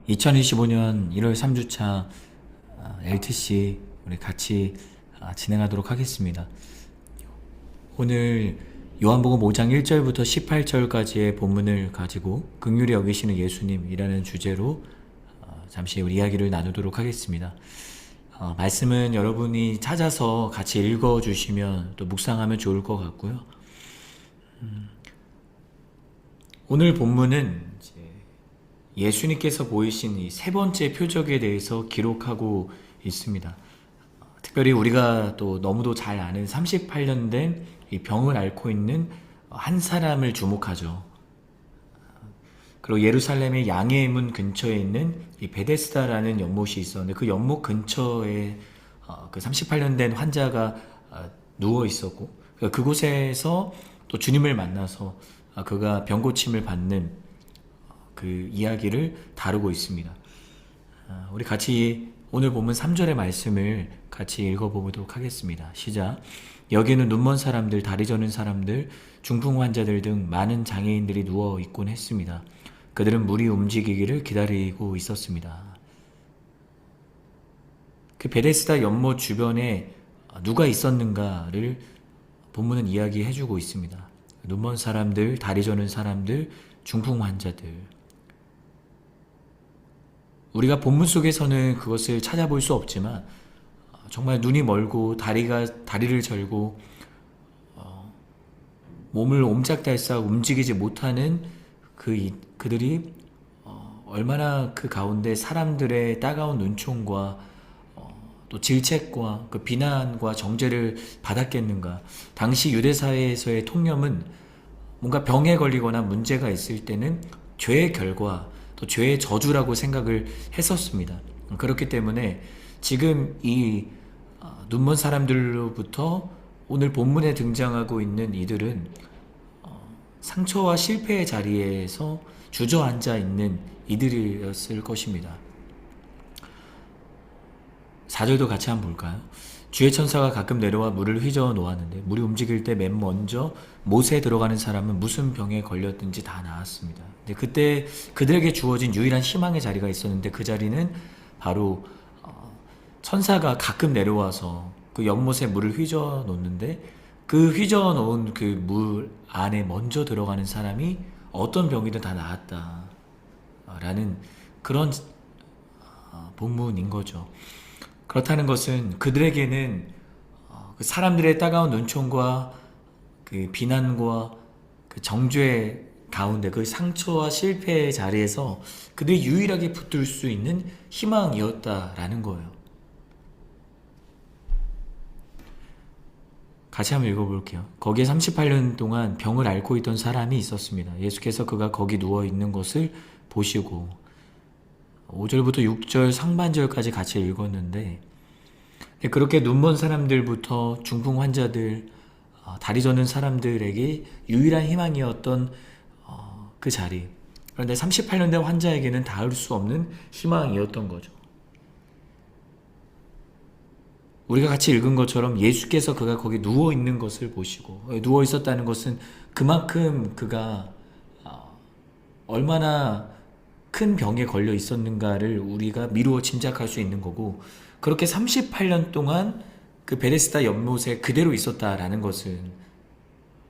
2025년 1월 3주차 LTC 우리 같이 진행하도록 하겠습니다. 오늘 요한복음 5장 1절부터 18절까지의 본문을 가지고 긍휼히 여기시는 예수님이라는 주제로 잠시 우리 이야기를 나누도록 하겠습니다. 말씀은 여러분이 찾아서 같이 읽어주시면 또 묵상하면 좋을 것 같고요. 오늘 본문은 예수님께서 보이신 이 세 번째 표적에 대해서 기록하고 있습니다. 특별히 우리가 또 너무도 잘 아는 38년 된 이 병을 앓고 있는 한 사람을 주목하죠. 그리고 예루살렘의 양의 문 근처에 있는 이 베데스다라는 연못이 있었는데 그 연못 근처에 그 38년 된 환자가 누워 있었고 그곳에서 또 주님을 만나서 그가 병 고침을 받는 그 이야기를 다루고 있습니다. 우리 같이 오늘 본문 3절의 말씀을 같이 읽어보도록 하겠습니다. 시작. 여기에는 눈먼 사람들, 다리 저는 사람들, 중풍 환자들 등 많은 장애인들이 누워 있곤 했습니다. 그들은 물이 움직이기를 기다리고 있었습니다. 그 베데스다 연못 주변에 누가 있었는가를 본문은 이야기해주고 있습니다. 눈먼 사람들, 다리 저는 사람들, 중풍 환자들. 우리가 본문 속에서는 그것을 찾아볼 수 없지만 정말 눈이 멀고 다리를 절고 몸을 옴짝달싹 움직이지 못하는 그들이 얼마나 그 가운데 사람들의 따가운 눈총과 또 질책과 그 비난과 정죄를 받았겠는가. 당시 유대사회에서의 통념은 뭔가 병에 걸리거나 문제가 있을 때는 죄의 결과 또 죄의 저주라고 생각을 했었습니다. 그렇기 때문에 지금 이 눈먼 사람들로부터 오늘 본문에 등장하고 있는 이들은 상처와 실패의 자리에서 주저앉아 있는 이들이었을 것입니다. 4절도 같이 한번 볼까요? 주의 천사가 가끔 내려와 물을 휘저어 놓았는데 물이 움직일 때 맨 먼저 못에 들어가는 사람은 무슨 병에 걸렸든지 다 나았습니다. 근데 그때 그들에게 주어진 유일한 희망의 자리가 있었는데 그 자리는 바로 천사가 가끔 내려와서 그 연못에 물을 휘저어 놓는데 그 휘저어 놓은 그 물 안에 먼저 들어가는 사람이 어떤 병이든 다 나았다라는 그런 본문인 거죠. 그렇다는 것은 그들에게는 그 사람들의 따가운 눈총과 그 비난과 그 정죄 가운데 그 상처와 실패의 자리에서 그들이 유일하게 붙들 수 있는 희망이었다라는 거예요. 같이 한번 읽어볼게요. 거기에 38년 동안 병을 앓고 있던 사람이 있었습니다. 예수께서 그가 거기 누워 있는 것을 보시고 5절부터 6절 상반절까지 같이 읽었는데 그렇게 눈먼 사람들부터 중풍 환자들, 다리 저는 사람들에게 유일한 희망이었던 그 자리. 그런데 38년 된 환자에게는 닿을 수 없는 희망이었던 거죠. 우리가 같이 읽은 것처럼 예수께서 그가 거기 누워 있는 것을 보시고 누워 있었다는 것은 그만큼 그가 얼마나 큰 병에 걸려 있었는가를 우리가 미루어 짐작할 수 있는 거고 그렇게 38년 동안 그 베데스다 연못에 그대로 있었다라는 것은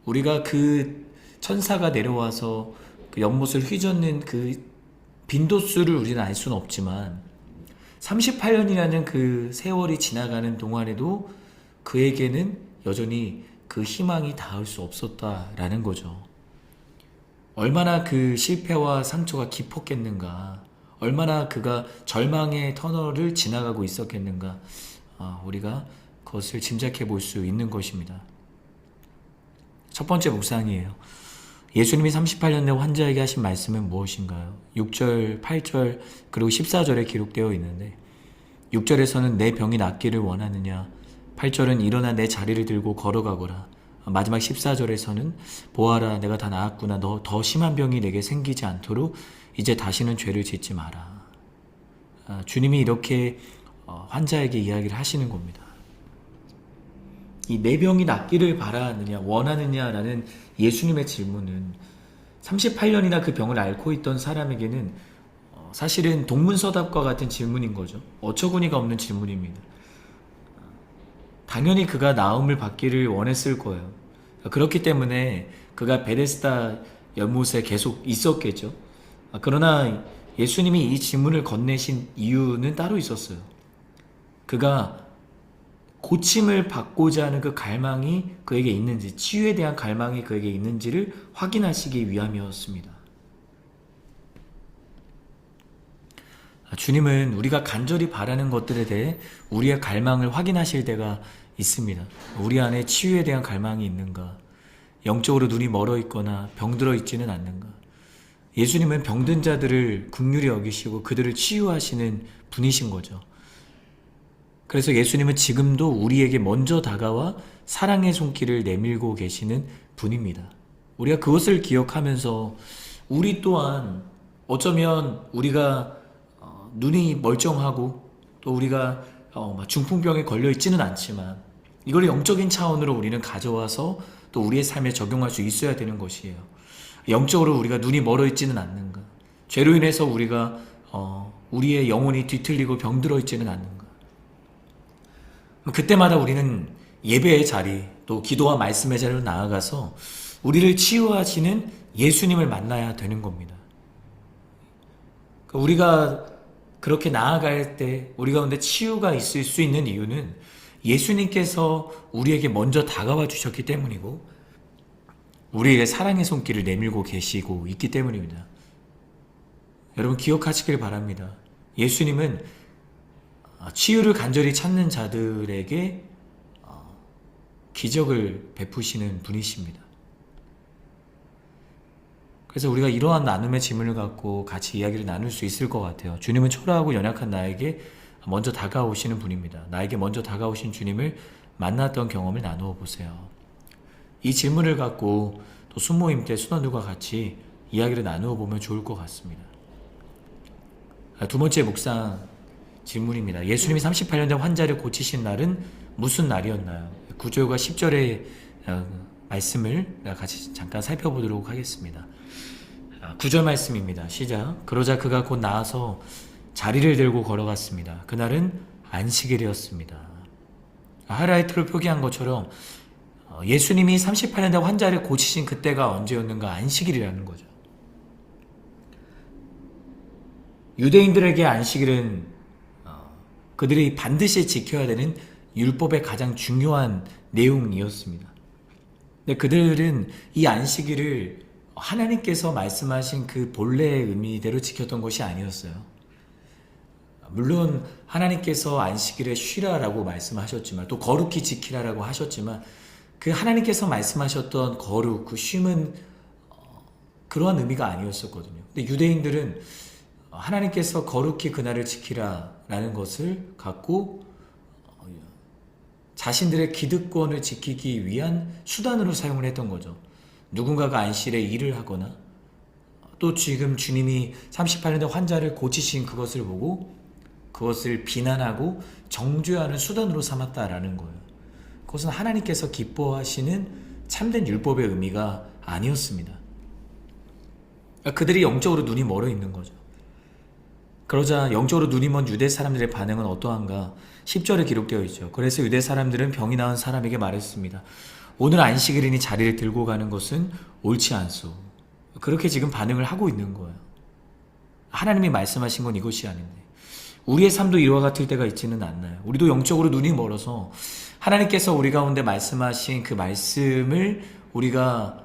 우리가 그 천사가 내려와서 그 연못을 휘젓는 그 빈도수를 우리는 알 수는 없지만 38년이라는 그 세월이 지나가는 동안에도 그에게는 여전히 그 희망이 닿을 수 없었다라는 거죠. 얼마나 그 실패와 상처가 깊었겠는가, 얼마나 그가 절망의 터널을 지나가고 있었겠는가, 우리가 그것을 짐작해 볼 수 있는 것입니다. 첫 번째 묵상이에요. 예수님이 38년 된 환자에게 하신 말씀은 무엇인가요? 6절, 8절, 그리고 14절에 기록되어 있는데 6절에서는 내 병이 낫기를 원하느냐, 8절은 일어나 내 자리를 들고 걸어가거라, 마지막 14절에서는 보아라 내가 다 나았구나, 너 더 심한 병이 내게 생기지 않도록 이제 다시는 죄를 짓지 마라. 주님이 이렇게 환자에게 이야기를 하시는 겁니다. 이 내 병이 낫기를 바라느냐 원하느냐라는 예수님의 질문은 38년이나 그 병을 앓고 있던 사람에게는 사실은 동문서답과 같은 질문인 거죠. 어처구니가 없는 질문입니다. 당연히 그가 나음을 받기를 원했을 거예요. 그렇기 때문에 그가 베데스다 연못에 계속 있었겠죠. 그러나 예수님이 이 질문을 건네신 이유는 따로 있었어요. 그가 고침을 받고자 하는 그 갈망이 그에게 있는지, 치유에 대한 갈망이 그에게 있는지를 확인하시기 위함이었습니다. 주님은 우리가 간절히 바라는 것들에 대해 우리의 갈망을 확인하실 때가 있습니다. 우리 안에 치유에 대한 갈망이 있는가? 영적으로 눈이 멀어 있거나 병들어 있지는 않는가? 예수님은 병든 자들을 긍휼히 여기시고 그들을 치유하시는 분이신 거죠. 그래서 예수님은 지금도 우리에게 먼저 다가와 사랑의 손길을 내밀고 계시는 분입니다. 우리가 그것을 기억하면서 우리 또한 어쩌면 우리가 눈이 멀쩡하고 또 우리가 중풍병에 걸려 있지는 않지만 이걸 영적인 차원으로 우리는 가져와서 또 우리의 삶에 적용할 수 있어야 되는 것이에요. 영적으로 우리가 눈이 멀어 있지는 않는가? 죄로 인해서 우리가 우리의 영혼이 뒤틀리고 병들어 있지는 않는가? 그때마다 우리는 예배의 자리, 또 기도와 말씀의 자리로 나아가서 우리를 치유하시는 예수님을 만나야 되는 겁니다. 우리가 그렇게 나아갈 때 우리 가운데 치유가 있을 수 있는 이유는 예수님께서 우리에게 먼저 다가와 주셨기 때문이고 우리에게 사랑의 손길을 내밀고 계시고 있기 때문입니다. 여러분 기억하시길 바랍니다. 예수님은 치유를 간절히 찾는 자들에게 기적을 베푸시는 분이십니다. 그래서 우리가 이러한 나눔의 질문을 갖고 같이 이야기를 나눌 수 있을 것 같아요. 주님은 초라하고 연약한 나에게 먼저 다가오시는 분입니다. 나에게 먼저 다가오신 주님을 만났던 경험을 나누어 보세요. 이 질문을 갖고 또 순모임 때 순원들과 같이 이야기를 나누어 보면 좋을 것 같습니다. 두 번째 묵상 질문입니다. 예수님이 38년 된 환자를 고치신 날은 무슨 날이었나요? 9절과 10절의 말씀을 같이 잠깐 살펴보도록 하겠습니다. 9절 말씀입니다. 시작. 그러자 그가 곧 나아서 자리를 들고 걸어갔습니다. 그날은 안식일이었습니다. 하이라이트로 표기한 것처럼 예수님이 38년 된 환자를 고치신 그때가 언제였는가? 안식일이라는 거죠. 유대인들에게 안식일은 그들이 반드시 지켜야 되는 율법의 가장 중요한 내용이었습니다. 근데 그들은 이 안식일을 하나님께서 말씀하신 그 본래의 의미대로 지켰던 것이 아니었어요. 물론 하나님께서 안식일에 쉬라라고 말씀하셨지만 또 거룩히 지키라라고 하셨지만 그 하나님께서 말씀하셨던 거룩, 그 쉼은 그러한 의미가 아니었었거든요. 근데 유대인들은 하나님께서 거룩히 그날을 지키라라는 것을 갖고 자신들의 기득권을 지키기 위한 수단으로 사용을 했던 거죠. 누군가가 안식일에 일을 하거나 또 지금 주님이 38년 된 환자를 고치신 그것을 보고 그것을 비난하고 정죄하는 수단으로 삼았다라는 거예요. 그것은 하나님께서 기뻐하시는 참된 율법의 의미가 아니었습니다. 그들이 영적으로 눈이 멀어 있는 거죠. 그러자 영적으로 눈이 먼 유대 사람들의 반응은 어떠한가? 10절에 기록되어 있죠. 그래서 유대 사람들은 병이 나은 사람에게 말했습니다. 오늘 안식일이니 자리를 들고 가는 것은 옳지 않소. 그렇게 지금 반응을 하고 있는 거예요. 하나님이 말씀하신 건 이것이 아닌데 우리의 삶도 이와 같을 때가 있지는 않나요? 우리도 영적으로 눈이 멀어서 하나님께서 우리 가운데 말씀하신 그 말씀을 우리가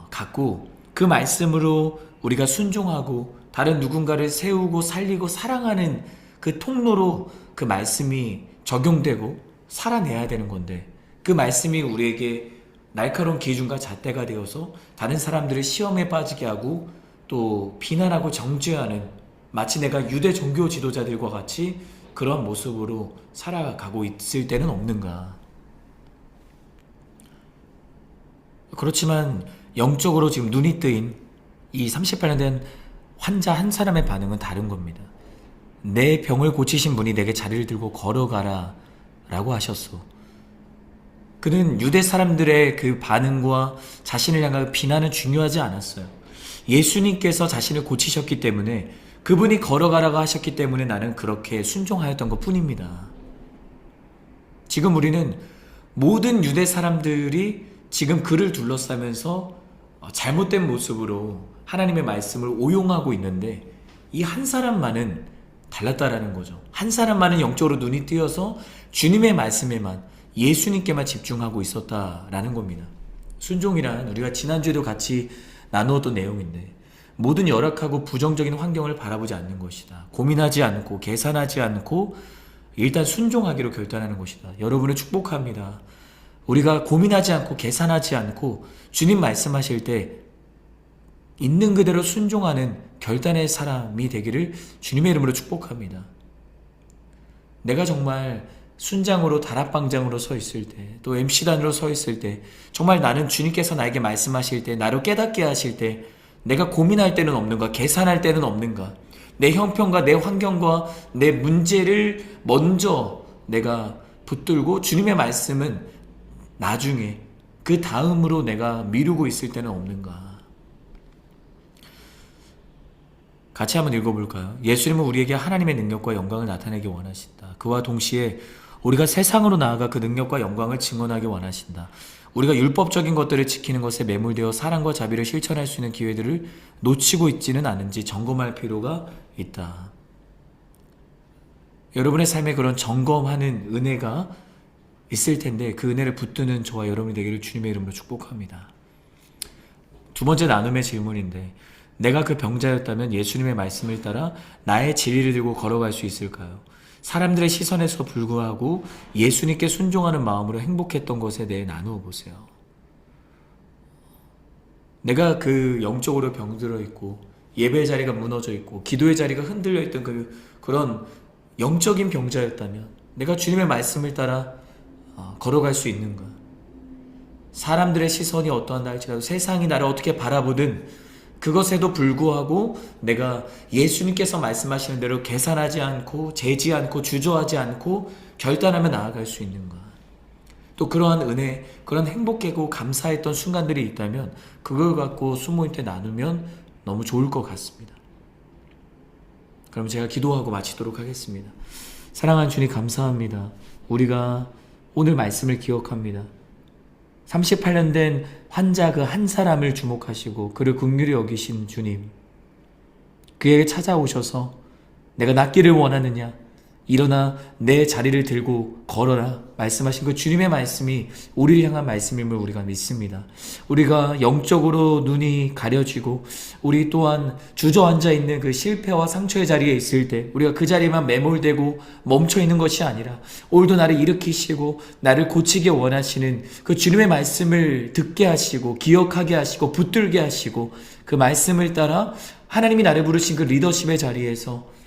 갖고 그 말씀으로 우리가 순종하고 다른 누군가를 세우고 살리고 사랑하는 그 통로로 그 말씀이 적용되고 살아내야 되는 건데 그 말씀이 우리에게 날카로운 기준과 잣대가 되어서 다른 사람들을 시험에 빠지게 하고 또 비난하고 정죄하는 마치 내가 유대 종교 지도자들과 같이 그런 모습으로 살아가고 있을 때는 없는가? 그렇지만 영적으로 지금 눈이 뜨인 이 38년 된 환자 한 사람의 반응은 다른 겁니다. 내 병을 고치신 분이 내게 자리를 들고 걸어가라 라고 하셨어. 그는 유대 사람들의 그 반응과 자신을 향한 비난은 중요하지 않았어요. 예수님께서 자신을 고치셨기 때문에 그분이 걸어가라고 하셨기 때문에 나는 그렇게 순종하였던 것 뿐입니다. 지금 우리는 모든 유대 사람들이 지금 그를 둘러싸면서 잘못된 모습으로 하나님의 말씀을 오용하고 있는데 이 한 사람만은 달랐다라는 거죠. 한 사람만은 영적으로 눈이 띄어서 주님의 말씀에만, 예수님께만 집중하고 있었다라는 겁니다. 순종이란 우리가 지난주에도 같이 나누었던 내용인데 모든 열악하고 부정적인 환경을 바라보지 않는 것이다. 고민하지 않고 계산하지 않고 일단 순종하기로 결단하는 것이다. 여러분을 축복합니다. 우리가 고민하지 않고 계산하지 않고 주님 말씀하실 때 있는 그대로 순종하는 결단의 사람이 되기를 주님의 이름으로 축복합니다. 내가 정말 순장으로 다락방장으로 서 있을 때, 또 MC단으로 서 있을 때, 정말 나는 주님께서 나에게 말씀하실 때, 나를 깨닫게 하실 때 내가 고민할 때는 없는가, 계산할 때는 없는가, 내 형편과 내 환경과 내 문제를 먼저 내가 붙들고 주님의 말씀은 나중에 그 다음으로 내가 미루고 있을 때는 없는가. 같이 한번 읽어볼까요? 예수님은 우리에게 하나님의 능력과 영광을 나타내기 원하신다. 그와 동시에 우리가 세상으로 나아가 그 능력과 영광을 증언하기 원하신다. 우리가 율법적인 것들을 지키는 것에 매몰되어 사랑과 자비를 실천할 수 있는 기회들을 놓치고 있지는 않은지 점검할 필요가 있다. 여러분의 삶에 그런 점검하는 은혜가 있을 텐데 그 은혜를 붙드는 저와 여러분이 되기를 주님의 이름으로 축복합니다. 두 번째 나눔의 질문인데, 내가 그 병자였다면 예수님의 말씀을 따라 나의 진리를 들고 걸어갈 수 있을까요? 사람들의 시선에서 불구하고 예수님께 순종하는 마음으로 행복했던 것에 대해 나누어 보세요. 내가 그 영적으로 병들어 있고 예배의 자리가 무너져 있고 기도의 자리가 흔들려 있던 그런 영적인 병자였다면 내가 주님의 말씀을 따라 걸어갈 수 있는가? 사람들의 시선이 어떠한다 할지라도, 세상이 나를 어떻게 바라보든 그것에도 불구하고 내가 예수님께서 말씀하시는 대로 계산하지 않고 재지 않고 주저하지 않고 결단하며 나아갈 수 있는가? 또 그러한 은혜, 그런 행복하고 감사했던 순간들이 있다면 그걸 갖고 수모임 때 나누면 너무 좋을 것 같습니다. 그럼 제가 기도하고 마치도록 하겠습니다. 사랑하는 주님, 감사합니다. 우리가 오늘 말씀을 기억합니다. 38년 된 환자 그 한 사람을 주목하시고 그를 긍휼히 여기신 주님, 그에게 찾아오셔서 내가 낫기를 원하느냐, 일어나 내 자리를 들고 걸어라 말씀하신 그 주님의 말씀이 우리를 향한 말씀임을 우리가 믿습니다. 우리가 영적으로 눈이 가려지고 우리 또한 주저앉아 있는 그 실패와 상처의 자리에 있을 때 우리가 그 자리만 매몰되고 멈춰 있는 것이 아니라 오늘도 나를 일으키시고 나를 고치게 원하시는 그 주님의 말씀을 듣게 하시고 기억하게 하시고 붙들게 하시고 그 말씀을 따라 하나님이 나를 부르신 그 리더십의 자리에서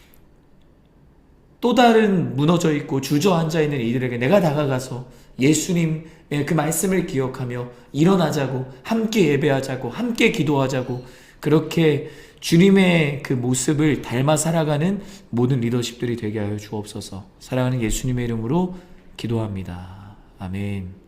또 다른 무너져 있고 주저앉아 있는 이들에게 내가 다가가서 예수님의 그 말씀을 기억하며 일어나자고, 함께 예배하자고, 함께 기도하자고, 그렇게 주님의 그 모습을 닮아 살아가는 모든 리더십들이 되게 하여 주옵소서. 사랑하는 예수님의 이름으로 기도합니다. 아멘.